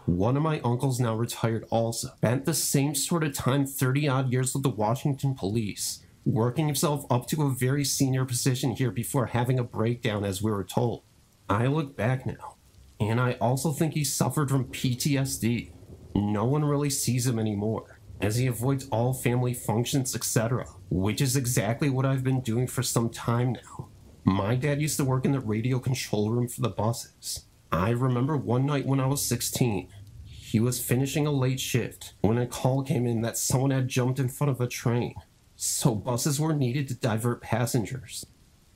One of my uncles, now retired also, spent the same sort of time 30-odd years with the Washington police, working himself up to a very senior position here before having a breakdown, as we were told. I look back now, and I also think he suffered from PTSD. No one really sees him anymore, as he avoids all family functions, etc., which is exactly what I've been doing for some time now. My dad used to work in the radio control room for the buses. I remember one night when I was 16, he was finishing a late shift when a call came in that someone had jumped in front of a train, so buses were needed to divert passengers.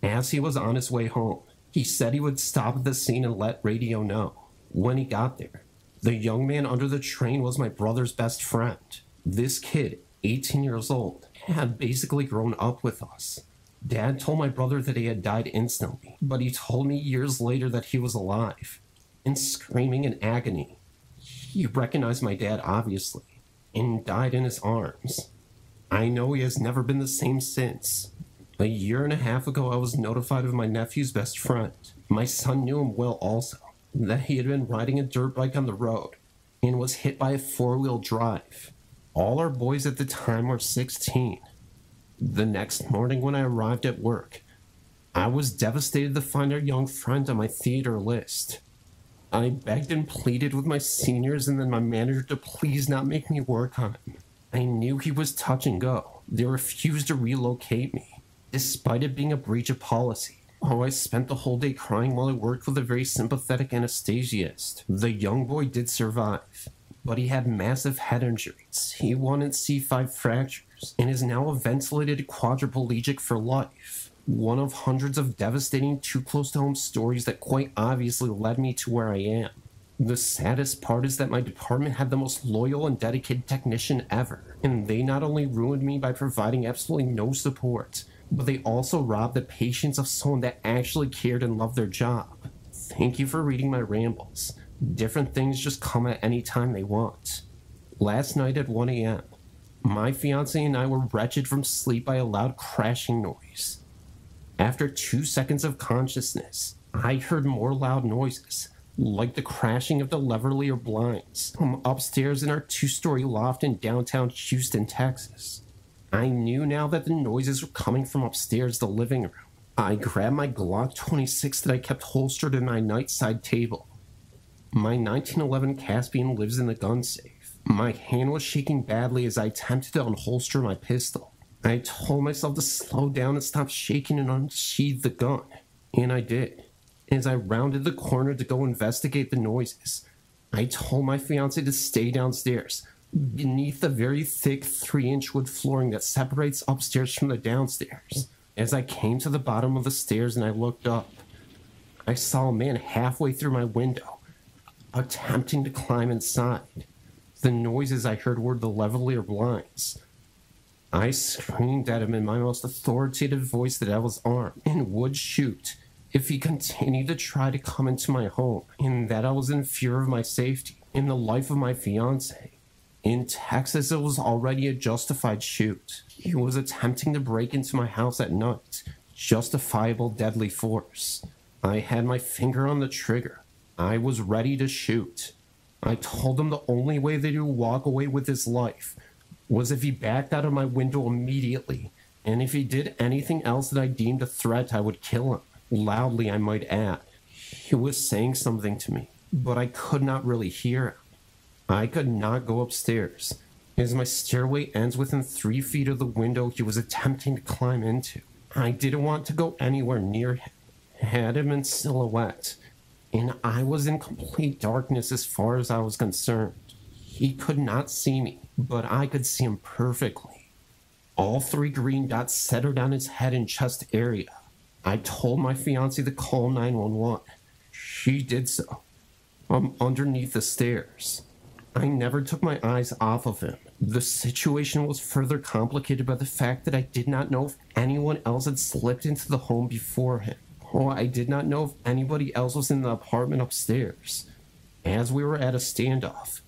As he was on his way home, he said he would stop at the scene and let radio know. When he got there, the young man under the train was my brother's best friend. This kid, 18 years old, had basically grown up with us. Dad told my brother that he had died instantly, but he told me years later that he was alive and screaming in agony. He recognized my dad, obviously, and died in his arms. I know he has never been the same since. A year and a half ago, I was notified of my nephew's best friend. My son knew him well also, that he had been riding a dirt bike on the road and was hit by a four-wheel drive. All our boys at the time were 16. The next morning when I arrived at work, I was devastated to find our young friend on my theater list. I begged and pleaded with my seniors and then my manager to please not make me work on him. I knew he was touch and go. They refused to relocate me, despite it being a breach of policy. Oh, I spent the whole day crying while I worked with a very sympathetic anesthesiast. The young boy did survive, but he had massive head injuries, C1 and C5 fractures, and is now a ventilated quadriplegic for life. One of hundreds of devastating too close to home stories that quite obviously led me to where I am. The saddest part is that my department had the most loyal and dedicated technician ever, and they not only ruined me by providing absolutely no support, but they also robbed the patience of someone that actually cared and loved their job. Thank you for reading my rambles. Different things just come at any time they want. Last night at 1 a.m., my fiancé and I were wretched from sleep by a loud crashing noise. After 2 seconds of consciousness, I heard more loud noises, like the crashing of the lavalier blinds from upstairs in our 2-story loft in downtown Houston, Texas. I knew now that the noises were coming from upstairs, the living room. I grabbed my Glock 26 that I kept holstered in my nightside table. My 1911 Caspian lives in the gun safe. My hand was shaking badly as I attempted to unholster my pistol. I told myself to slow down and stop shaking and unsheath the gun, and I did. As I rounded the corner to go investigate the noises, I told my fiancé to stay downstairs, beneath the very thick 3-inch wood flooring that separates upstairs from the downstairs. As I came to the bottom of the stairs and I looked up, I saw a man halfway through my window, attempting to climb inside. The noises I heard were the lavalier blinds. I screamed at him in my most authoritative voice that I was armed and would shoot if he continued to try to come into my home, and that I was in fear of my safety and the life of my fiancé. In Texas, it was already a justified shoot. He was attempting to break into my house at night. Justifiable deadly force. I had my finger on the trigger. I was ready to shoot. I told him the only way that he would walk away with his life was if he backed out of my window immediately, and if he did anything else that I deemed a threat, I would kill him. Loudly, I might add. He was saying something to me, but I could not really hear him. I could not go upstairs, as my stairway ends within 3 feet of the window he was attempting to climb into. I didn't want to go anywhere near him. Had him in silhouette, and I was in complete darkness as far as I was concerned. He could not see me, but I could see him perfectly. All 3 green dots centered on his head and chest area. I told my fiancée to call 911. She did so. I'm underneath the stairs. I never took my eyes off of him. The situation was further complicated by the fact that I did not know if anyone else had slipped into the home before him. Oh, I did not know if anybody else was in the apartment upstairs. As we were at a standoff,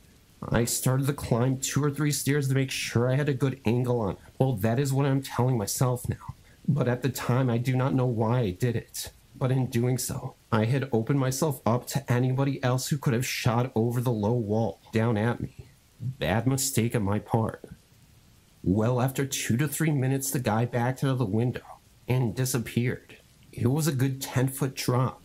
I started to climb 2 or 3 stairs to make sure I had a good angle on him. Well, that is what I'm telling myself now. But at the time, I do not know why I did it. But in doing so, I had opened myself up to anybody else who could have shot over the low wall down at me. Bad mistake on my part. Well, after 2 to 3 minutes, the guy backed out of the window and disappeared. It was a good 10-foot drop.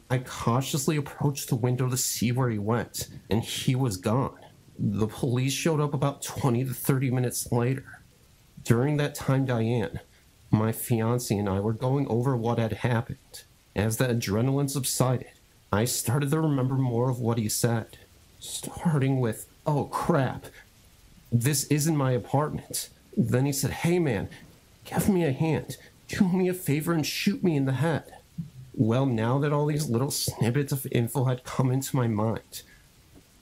I cautiously approached the window to see where he went, and he was gone. The police showed up about 20 to 30 minutes later. During that time, Diane, my fiancée, and I were going over what had happened. As the adrenaline subsided, I started to remember more of what he said, starting with, "Oh crap, this isn't my apartment." Then he said, "Hey man, give me a hand, do me a favor and shoot me in the head." Well, now that all these little snippets of info had come into my mind,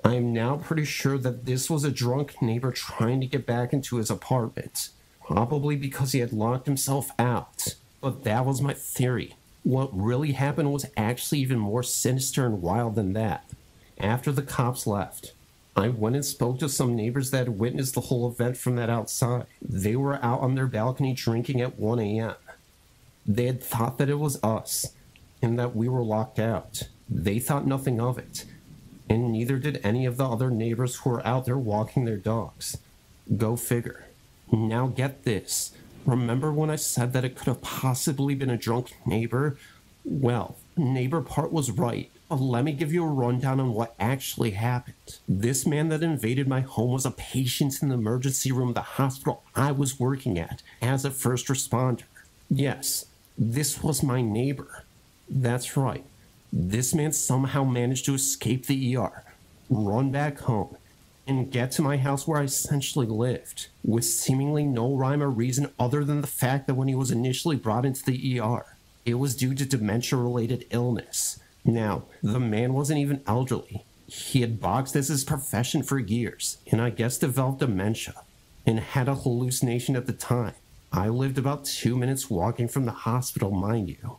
I am now pretty sure that this was a drunk neighbor trying to get back into his apartment, probably because he had locked himself out. But that was my theory. What really happened was actually even more sinister and wild than that. After the cops left, I went and spoke to some neighbors that had witnessed the whole event from that outside. They were out on their balcony drinking at 1 a.m. They had thought that it was us, and that we were locked out. They thought nothing of it, and neither did any of the other neighbors who were out there walking their dogs. Go figure. Now get this. Remember when I said that it could have possibly been a drunk neighbor? Well, neighbor part was right, but let me give you a rundown on what actually happened. This man that invaded my home was a patient in the emergency room of the hospital I was working at as a first responder. Yes, this was my neighbor. That's right. This man somehow managed to escape the ER, run back home, and get to my house where I essentially lived, with seemingly no rhyme or reason other than the fact that when he was initially brought into the ER, it was due to dementia-related illness. Now, the man wasn't even elderly. He had boxed as his profession for years, and I guess developed dementia, and had a hallucination at the time. I lived about 2 minutes walking from the hospital, mind you.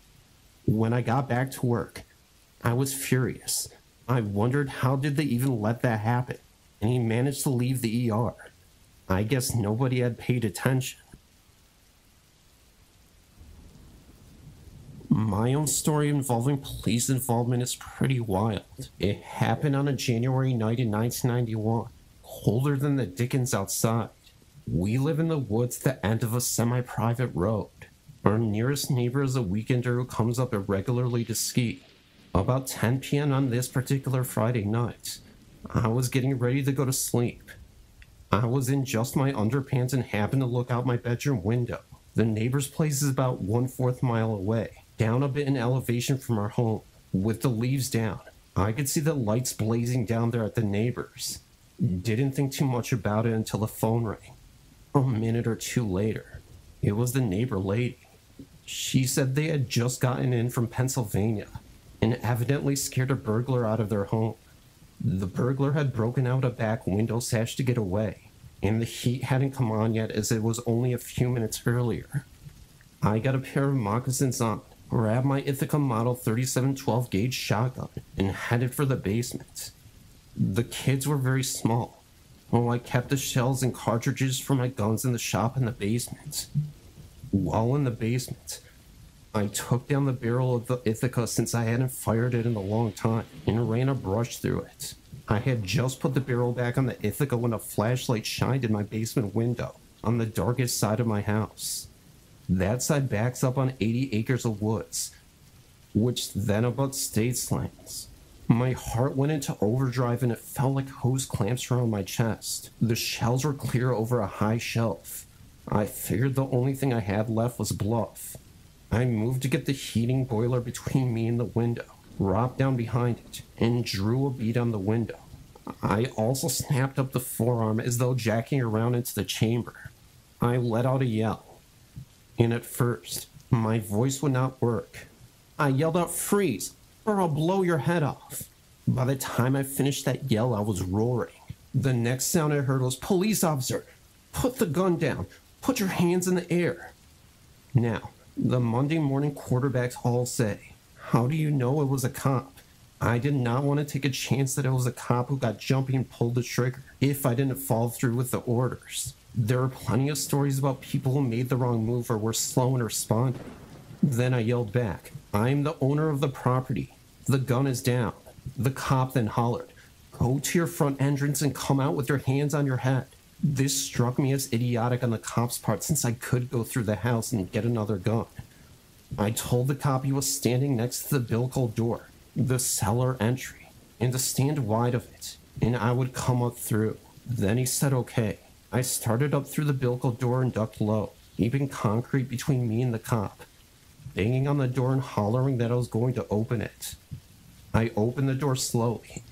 When I got back to work, I was furious. I wondered how did they even let that happen, and he managed to leave the ER. I guess nobody had paid attention. My own story involving police involvement is pretty wild. It happened on a January night in 1991, colder than the dickens outside. We live in the woods at the end of a semi-private road. Our nearest neighbor is a weekender who comes up irregularly to ski. About 10 p.m. on this particular Friday night, I was getting ready to go to sleep. I was in just my underpants and happened to look out my bedroom window. The neighbor's place is about 1/4 mile away, down a bit in elevation from our home. With the leaves down, I could see the lights blazing down there at the neighbor's. Didn't think too much about it until the phone rang. A minute or two later, it was the neighbor lady. She said they had just gotten in from Pennsylvania and evidently scared a burglar out of their home. The burglar had broken out a back window sash to get away, and the heat hadn't come on yet as it was only a few minutes earlier. I got a pair of moccasins on, grabbed my Ithaca Model 3712 gauge shotgun, and headed for the basement. The kids were very small, so I kept the shells and cartridges for my guns in the shop in the basement. While in the basement, I took down the barrel of the Ithaca since I hadn't fired it in a long time and ran a brush through it. I had just put the barrel back on the Ithaca when a flashlight shined in my basement window on the darkest side of my house. That side backs up on 80 acres of woods, which then abuts state lands. My heart went into overdrive and it felt like hose clamps around my chest. The shells were clear over a high shelf. I figured the only thing I had left was bluff. I moved to get the heating boiler between me and the window, dropped down behind it, and drew a bead on the window. I also snapped up the forearm as though jacking around into the chamber. I let out a yell, and at first, my voice would not work. I yelled out, "Freeze, or I'll blow your head off." By the time I finished that yell, I was roaring. The next sound I heard was, "Police officer, put the gun down. Put your hands in the air." Now, the Monday morning quarterbacks all say, "How do you know it was a cop?" I did not want to take a chance that it was a cop who got jumpy and pulled the trigger if I didn't follow through with the orders. There are plenty of stories about people who made the wrong move or were slow in responding. Then I yelled back, "I'm the owner of the property. The gun is down." The cop then hollered, "Go to your front entrance and come out with your hands on your head." This struck me as idiotic on the cop's part since I could go through the house and get another gun. I told the cop he was standing next to the bilko door, the cellar entry, and to stand wide of it, and I would come up through. Then he said okay. I started up through the bilko door and ducked low, keeping concrete between me and the cop, banging on the door and hollering that I was going to open it. I opened the door slowly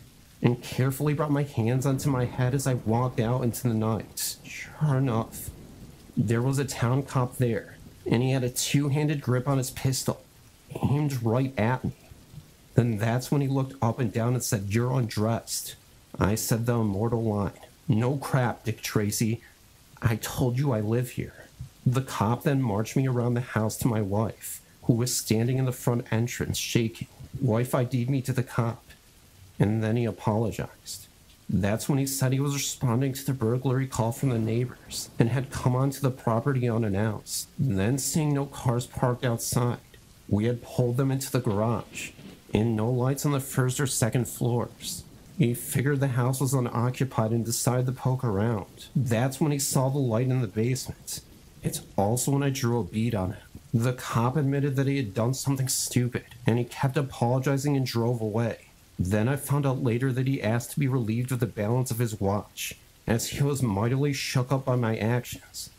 and carefully brought my hands onto my head as I walked out into the night. Sure enough, there was a town cop there, and he had a two-handed grip on his pistol, aimed right at me. Then that's when he looked up and down and said, "You're undressed." I said the immortal line, "No crap, Dick Tracy. I told you I live here." The cop then marched me around the house to my wife, who was standing in the front entrance shaking. Wife ID'd me to the cop, and then he apologized. That's when he said he was responding to the burglary call from the neighbors and had come onto the property unannounced. Then, seeing no cars parked outside, we had pulled them into the garage, and no lights on the first or second floors. He figured the house was unoccupied and decided to poke around. That's when he saw the light in the basement. It's also when I drew a bead on him. The cop admitted that he had done something stupid, and he kept apologizing and drove away. Then I found out later that he asked to be relieved of the balance of his watch, as he was mightily shook up by my actions.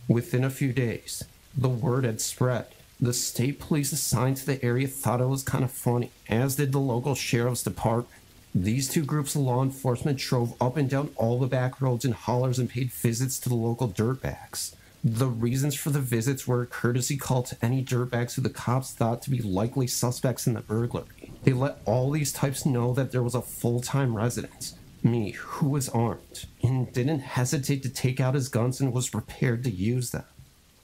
Within a few days, the word had spread. The state police assigned to the area thought it was kind of funny, as did the local sheriff's department. These two groups of law enforcement drove up and down all the back roads and hollers and paid visits to the local dirtbags. The reasons for the visits were a courtesy call to any dirtbags who the cops thought to be likely suspects in the burglary. They let all these types know that there was a full-time resident, me, who was armed, and didn't hesitate to take out his guns and was prepared to use them.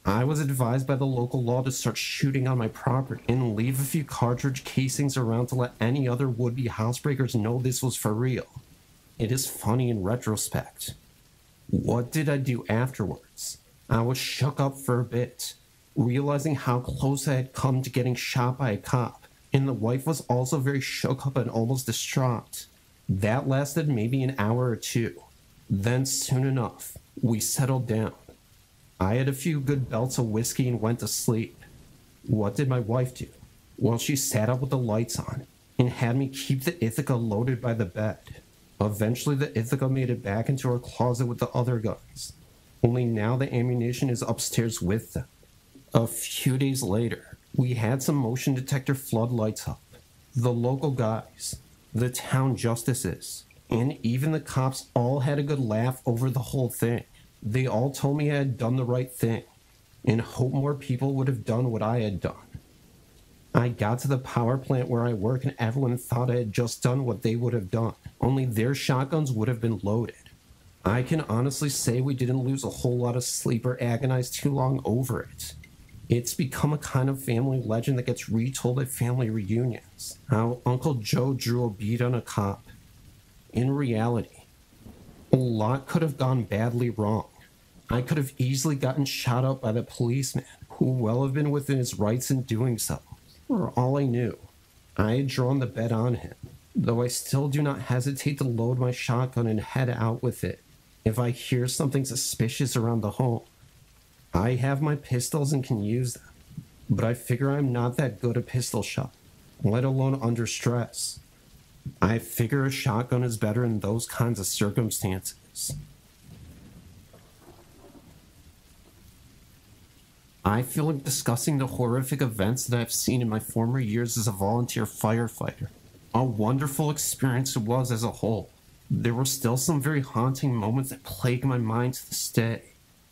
I was advised by the local law to start shooting on my property and leave a few cartridge casings around to let any other would-be housebreakers know this was for real. It is funny in retrospect. What did I do afterwards? I was shook up for a bit, realizing how close I had come to getting shot by a cop, and the wife was also very shook up and almost distraught. That lasted maybe an hour or two. Then soon enough, we settled down. I had a few good belts of whiskey and went to sleep. What did my wife do? Well, she sat up with the lights on and had me keep the Ithaca loaded by the bed. Eventually, the Ithaca made it back into her closet with the other guns. Only now the ammunition is upstairs with them. A few days later, we had some motion detector floodlights up. The local guys, the town justices, and even the cops all had a good laugh over the whole thing. They all told me I had done the right thing, and hoped more people would have done what I had done. I got to the power plant where I work and everyone thought I had just done what they would have done, only their shotguns would have been loaded. I can honestly say we didn't lose a whole lot of sleep or agonize too long over it. It's become a kind of family legend that gets retold at family reunions, how Uncle Joe drew a bead on a cop. In reality, a lot could have gone badly wrong. I could have easily gotten shot up by the policeman, who well have been within his rights in doing so. For all I knew, I had drawn the bet on him, though I still do not hesitate to load my shotgun and head out with it if I hear something suspicious around the home. I have my pistols and can use them, but I figure I'm not that good a pistol shot, let alone under stress. I figure a shotgun is better in those kinds of circumstances. I feel like discussing the horrific events that I've seen in my former years as a volunteer firefighter. A wonderful experience it was as a whole. There were still some very haunting moments that plague my mind to this day.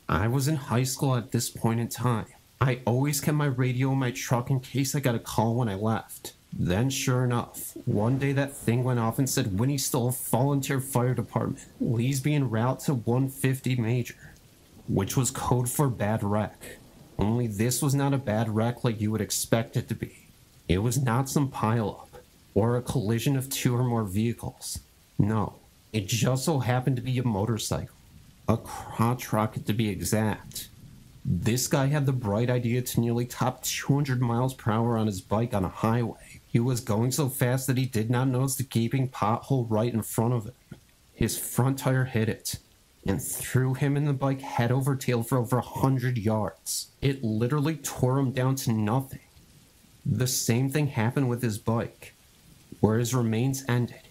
I was in high school at this point in time. I always kept my radio in my truck in case I got a call when I left. Then sure enough, one day that thing went off and said Winnie's still a volunteer fire department. Lee's being route to 150 Major, which was code for bad wreck. Only this was not a bad wreck like you would expect it to be. It was not some pileup, or a collision of two or more vehicles. No, it just so happened to be a motorcycle. A crotch rocket to be exact. This guy had the bright idea to nearly top 200 miles per hour on his bike on a highway. He was going so fast that he did not notice the gaping pothole right in front of him. His front tire hit it and threw him and the bike head over tail for over 100 yards. It literally tore him down to nothing. The same thing happened with his bike. Where his remains ended,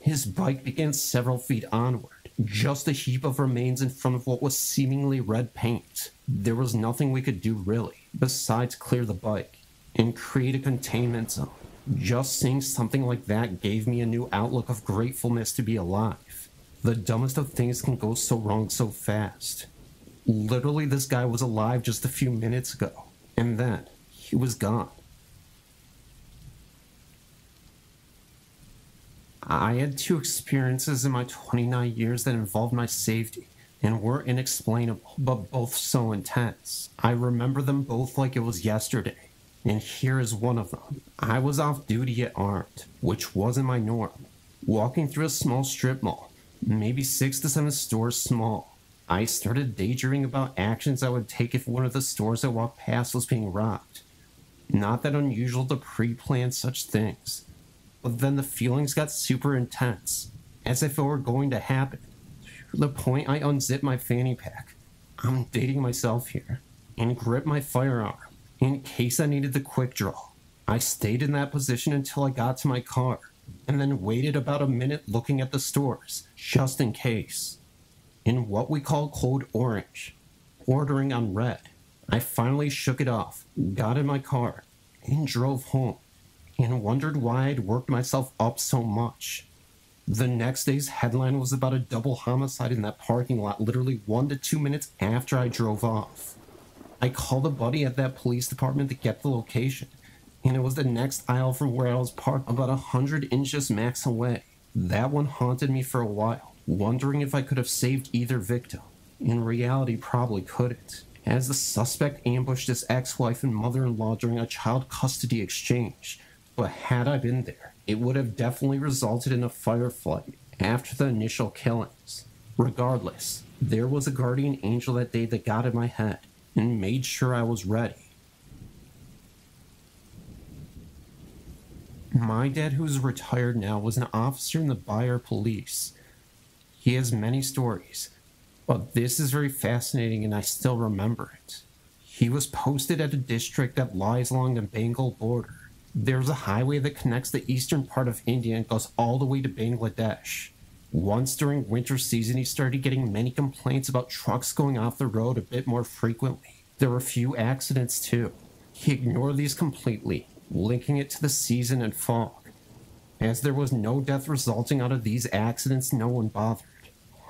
his bike began several feet onward, just a heap of remains in front of what was seemingly red paint. There was nothing we could do really, besides clear the bike and create a containment zone. Just seeing something like that gave me a new outlook of gratefulness to be alive. The dumbest of things can go so wrong so fast. Literally, this guy was alive just a few minutes ago, and then he was gone. I had two experiences in my 29 years that involved my safety and were inexplainable, but both so intense. I remember them both like it was yesterday, and here is one of them. I was off duty at Armed, which wasn't my norm, walking through a small strip mall, maybe 6 to 7 stores small. I started daydreaming about actions I would take if one of the stores I walked past was being robbed. Not that unusual to pre-plan such things. But then the feelings got super intense, as if it were going to happen, to the point I unzipped my fanny pack, I'm dating myself here, and gripped my firearm, in case I needed the quick draw. I stayed in that position until I got to my car, and then waited about a minute looking at the stores, just in case. In what we call Code Orange, ordering on red, I finally shook it off, got in my car, and drove home. And wondered why I'd worked myself up so much. The next day's headline was about a double homicide in that parking lot literally 1 to 2 minutes after I drove off. I called a buddy at that police department to get the location, and it was the next aisle from where I was parked, about 100 inches max away. That one haunted me for a while, wondering if I could have saved either victim. In reality, probably couldn't, as the suspect ambushed his ex-wife and mother-in-law during a child custody exchange. But had I been there, it would have definitely resulted in a firefight after the initial killings. Regardless, there was a guardian angel that day that got in my head and made sure I was ready. My dad, who's retired now, was an officer in the Bayer police. He has many stories, but this is very fascinating and I still remember it. He was posted at a district that lies along the Bengal border. There's a highway that connects the eastern part of India and goes all the way to Bangladesh. Once during winter season, he started getting many complaints about trucks going off the road a bit more frequently. There were a few accidents too. He ignored these completely, linking it to the season and fog. As there was no death resulting out of these accidents, no one bothered.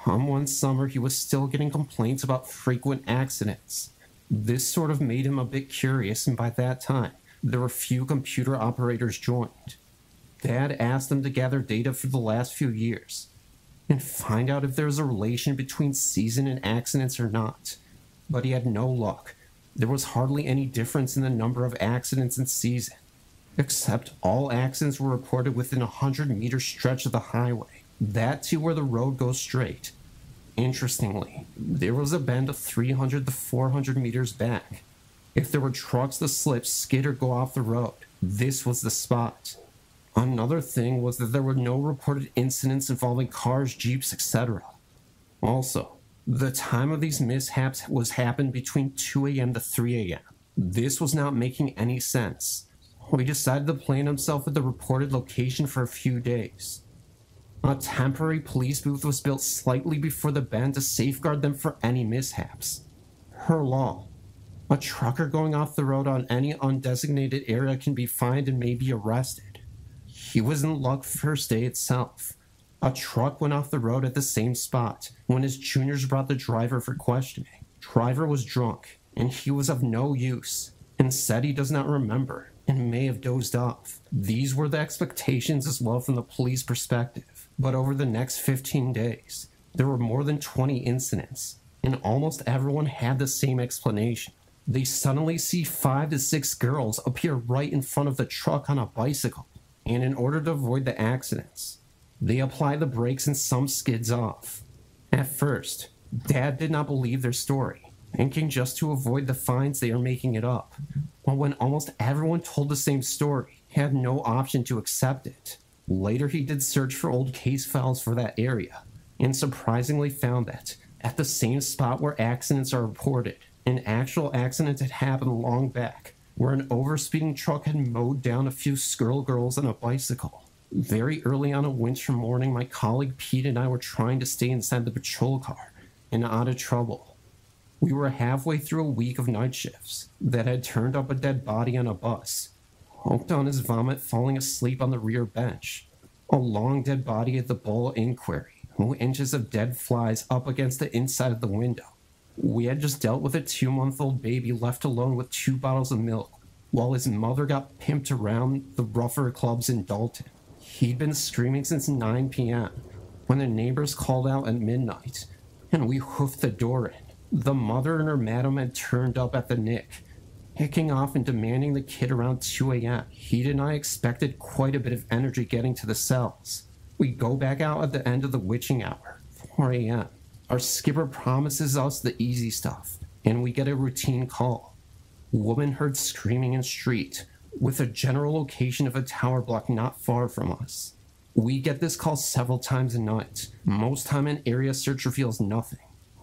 One summer, he was still getting complaints about frequent accidents. This sort of made him a bit curious, and by that time, there were few computer operators joined. Dad asked them to gather data for the last few years and find out if there was a relation between season and accidents or not. But he had no luck. There was hardly any difference in the number of accidents in season, except all accidents were reported within a 100-meter stretch of the highway. That too where the road goes straight. Interestingly, there was a bend of 300 to 400 meters back. If there were trucks to slip, skid, or go off the road, this was the spot. Another thing was that there were no reported incidents involving cars, jeeps, etc. Also, the time of these mishaps happened between 2 a.m. to 3 a.m. This was not making any sense. He decided to plant himself at the reported location for a few days. A temporary police booth was built slightly before the bend to safeguard them for any mishaps. Per law, a trucker going off the road on any undesignated area can be fined and may be arrested. He was in luck first day itself. A truck went off the road at the same spot when his juniors brought the driver for questioning. Driver was drunk, and he was of no use, and said he does not remember and may have dozed off. These were the expectations as well from the police perspective. But over the next 15 days, there were more than 20 incidents, and almost everyone had the same explanation. They suddenly see 5 to 6 girls appear right in front of the truck on a bicycle, and in order to avoid the accidents, they apply the brakes and some skids off. At first, Dad did not believe their story, thinking just to avoid the fines they are making it up. But when almost everyone told the same story, he had no option to accept it. Later, he did search for old case files for that area, and surprisingly found that, at the same spot where accidents are reported, an actual accident had happened long back, where an overspeeding truck had mowed down a few girls on a bicycle. Very early on a winter morning, my colleague Pete and I were trying to stay inside the patrol car, and out of trouble. We were halfway through a week of night shifts that had turned up a dead body on a bus, hooked on his vomit, falling asleep on the rear bench. A long dead body at the Bull Inquiry, 2 inches of dead flies up against the inside of the window. We had just dealt with a 2-month-old baby left alone with 2 bottles of milk, while his mother got pimped around the rougher clubs in Dalton. He'd been screaming since 9 p.m. when the neighbors called out at midnight, and we hoofed the door in. The mother and her madam had turned up at the nick, kicking off and demanding the kid around 2 a.m. He and I expected quite a bit of energy getting to the cells. We go back out at the end of the witching hour, 4 a.m. Our skipper promises us the easy stuff, and we get a routine call. Woman heard screaming in street, with a general location of a tower block not far from us. We get this call several times a night. Most time an area search reveals nothing.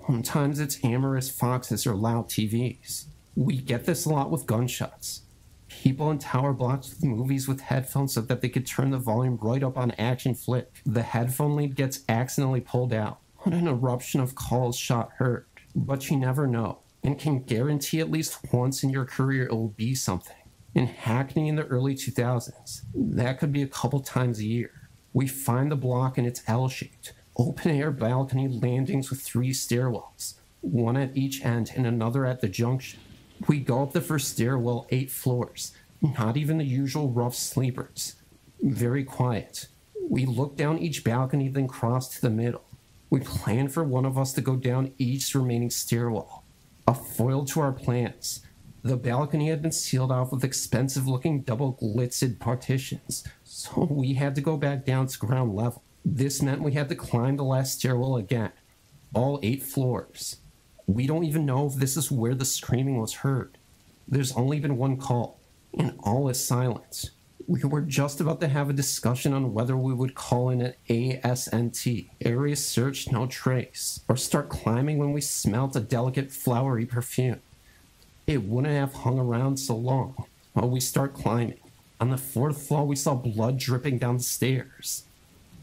Sometimes it's amorous foxes or loud TVs. We get this a lot with gunshots. People in tower blocks with movies with headphones so that they could turn the volume right up on action flick. The headphone lead gets accidentally pulled out. What an eruption of calls shot heard. But you never know, and can guarantee at least once in your career it will be something. In Hackney in the early 2000s, that could be a couple times a year. We find the block and it's L-shaped. Open-air balcony landings with 3 stairwells, one at each end and another at the junction. We go up the first stairwell 8 floors, not even the usual rough sleepers. Very quiet. We look down each balcony, then cross to the middle. We plan for one of us to go down each remaining stairwell. A foil to our plans. The balcony had been sealed off with expensive-looking double glitzered partitions, so we had to go back down to ground level. This meant we had to climb the last stairwell again, all 8 floors. We don't even know if this is where the screaming was heard. There's only been 1 call, and all is silence. We were just about to have a discussion on whether we would call in an ASNT, area search no trace, or start climbing when we smelt a delicate flowery perfume. It wouldn't have hung around so long. Well, we start climbing. On the 4th floor, we saw blood dripping down the stairs.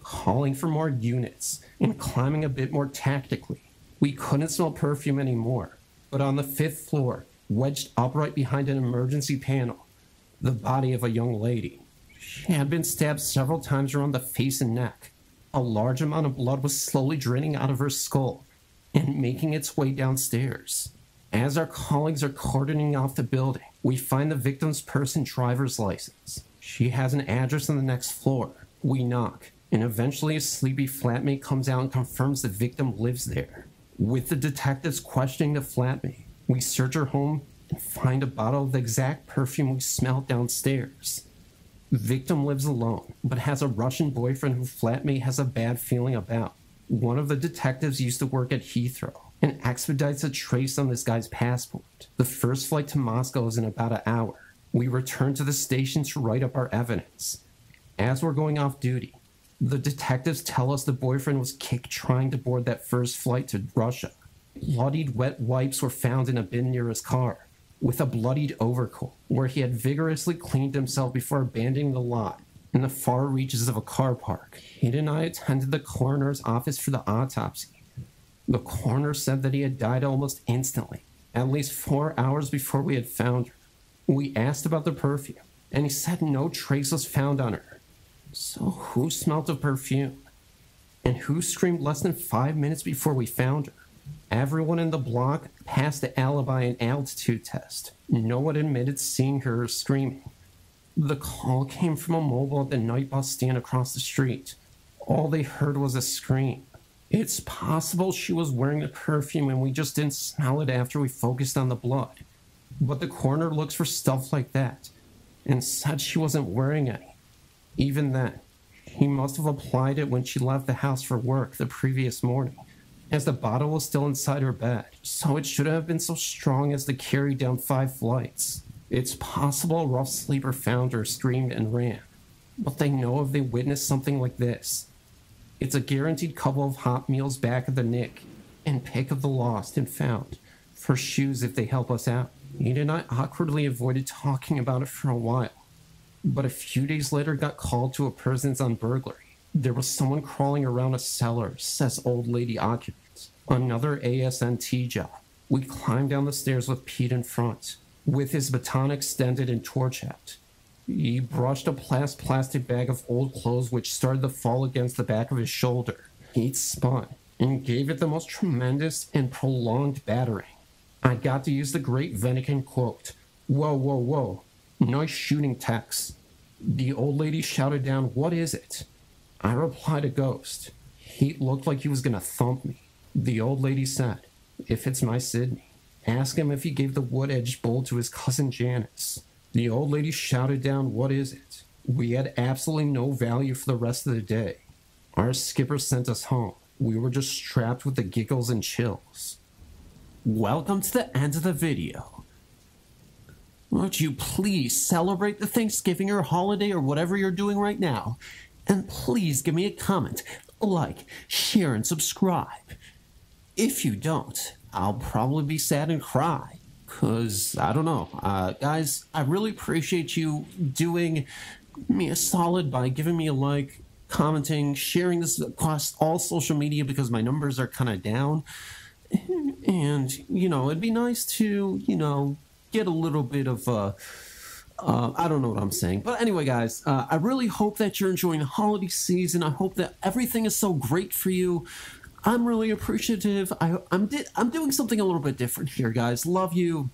Calling for more units, and climbing a bit more tactically. We couldn't smell perfume anymore, but on the 5th floor, wedged upright behind an emergency panel, the body of a young lady. She had been stabbed several times around the face and neck. A large amount of blood was slowly draining out of her skull and making its way downstairs. As our colleagues are cordoning off the building, we find the victim's purse and driver's license. She has an address on the next floor. We knock, and eventually a sleepy flatmate comes out and confirms the victim lives there. With the detectives questioning the flatmate, we search her home and find a bottle of the exact perfume we smelled downstairs. The victim lives alone, but has a Russian boyfriend who flatmate has a bad feeling about. One of the detectives used to work at Heathrow and expedites a trace on this guy's passport. The first flight to Moscow is in about an hour. We return to the station to write up our evidence. As we're going off duty, the detectives tell us the boyfriend was kicked trying to board that first flight to Russia. Bloodied wet wipes were found in a bin near his car, with a bloodied overcoat, where he had vigorously cleaned himself before abandoning the lot in the far reaches of a car park. Kate and I attended the coroner's office for the autopsy. The coroner said that he had died almost instantly, at least 4 hours before we had found her. We asked about the perfume, and he said no trace was found on her. So who smelt of perfume? And who screamed less than 5 minutes before we found her? Everyone in the block passed the alibi and altitude test. No one admitted seeing her or screaming. The call came from a mobile at the night bus stand across the street. All they heard was a scream. It's possible she was wearing the perfume and we just didn't smell it after we focused on the blood. But the coroner looks for stuff like that and said she wasn't wearing any. Even then, he must have applied it when she left the house for work the previous morning, as the bottle was still inside her bed, so it shouldn't have been so strong as to carry down 5 flights. It's possible a rough sleeper found her, screamed, and ran. But they know if they witnessed something like this. It's a guaranteed couple of hot meals back at the Nick, and pick of the lost and found, for shoes if they help us out. Nate and I awkwardly avoided talking about it for a while, but a few days later got called to a person's on burglary. There was someone crawling around a cellar, says old lady occupant. Another ASNT job. We climbed down the stairs with Pete in front, with his baton extended and torch out. He brushed a plastic bag of old clothes which started to fall against the back of his shoulder. Pete spun and gave it the most tremendous and prolonged battering. I got to use the great Vatican quote, "Whoa, whoa, whoa. Nice shooting, Tex." The old lady shouted down, "What is it?" I replied a ghost. He looked like he was going to thump me. The old lady said, "If it's my Sydney, ask him if he gave the wood-edged bowl to his cousin Janice." The old lady shouted down, "What is it?" We had absolutely no value for the rest of the day. Our skipper sent us home. We were just strapped with the giggles and chills. Welcome to the end of the video. Would you please celebrate the Thanksgiving or holiday or whatever you're doing right now? And please give me a comment, like, share, and subscribe. If you don't, I'll probably be sad and cry. Because, I don't know. Guys, I really appreciate you doing me a solid by giving me a like, commenting, sharing this across all social media because my numbers are kind of down. And, you know, it'd be nice to, you know, get a little bit of I don't know what I'm saying. But anyway, guys, I really hope that you're enjoying the holiday season. I hope that everything is so great for you. I'm really appreciative. I'm doing something a little bit different here, guys. Love you.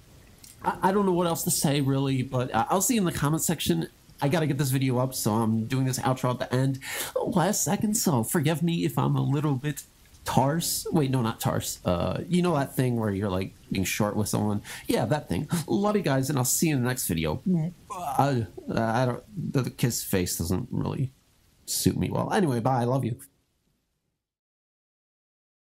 I don't know what else to say, really, but I'll see you in the comment section. I got to get this video up, so I'm doing this outro at the end. Last second, so forgive me if I'm a little bit tarse. Wait, no, not tarse. You know that thing where you're like being short with someone? Yeah, that thing. Love you guys, and I'll see you in the next video. I don't. The kiss face doesn't really suit me well. Anyway, bye. I love you.